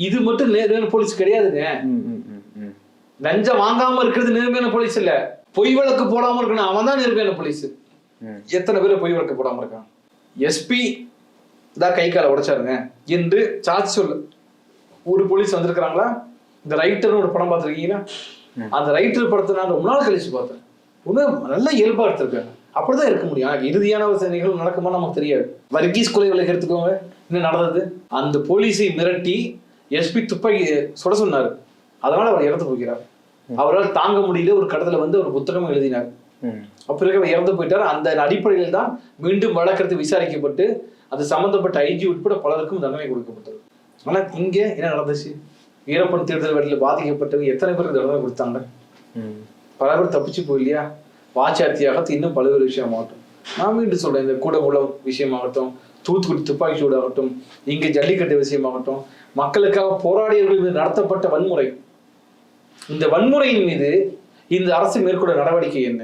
இது மட்டும் நேர்மையான போலீஸ் கிடையாதுங்க. லஞ்சம் வாங்காம இருக்கிறது நேர்மையான போலீஸ் இல்ல, பொய் வழக்கு போடாம இருக்கணும், அவன் தான் நேர்மையான போலீஸ். எத்தனை பேர் பொய் வழக்கு போடாம இருக்கான்? எஸ்பி தான் கை காலை உடைச்சாருங்க என்று சாட்சி சொல்லு ஒரு போலீஸ் வந்திருக்கிறாங்களா? இந்த ரைட்டர்னு ஒரு படம் பார்த்துருக்கீங்களா? அந்த ரைட்டர் படத்தை நான் ரொம்ப நாள் கழிச்சு பார்த்தேன். ஒன்றும் நல்ல இயல்பா எடுத்திருக்காங்க. அப்படிதான் இருக்க முடியும். இறுதியான ஒரு நிகழ்வு நடக்குமா நமக்கு தெரியாது. வர்கீஸ் கொலை வழக்கு எடுத்துக்கோங்க, இன்னும் நடந்தது. அந்த போலீஸை மிரட்டி எஸ்பி துப்பாக்கி சுட சொன்னாரு, அதனால அவர் இறந்து போகிறார். அவரால் தாங்க முடியல, ஒரு கடத்துல வந்து ஒரு புத்தகம் எழுதினார். அப்பிறகு அவர் இறந்து போயிட்டார். அந்த அடிப்படையில் தான் மீண்டும் வழக்கறிஞர் விசாரிக்கப்பட்டு அது சம்பந்தப்பட்ட ஐஜி உட்பட பலருக்கும் தண்டனை கொடுக்கப்பட்டது. ஆனா இங்க என்ன நடந்துச்சு? வீரப்பன் தேர்தல் வழியில் பாதிக்கப்பட்டவங்க எத்தனை பேருக்கு தண்டனை கொடுத்தாங்க? பல பேர் தப்பிச்சு போயில்லையா? வாச்சாத்தியாக இன்னும் பல்வேறு விஷயமாகட்டும். நான் மீண்டும் சொல்றேன், இந்த கூடங்குளம் விஷயமாகட்டும், தூத்துக்குடி துப்பாக்கி சூடாகட்டும், இங்க ஜல்லிக்கட்டு விஷயமாகட்டும், மக்களுக்காக போராடியவர்கள் மீது நடத்தப்பட்ட வன்முறை, இந்த வன்முறையின் மீது இந்த அரசு மேற்கொண்ட நடவடிக்கை என்ன?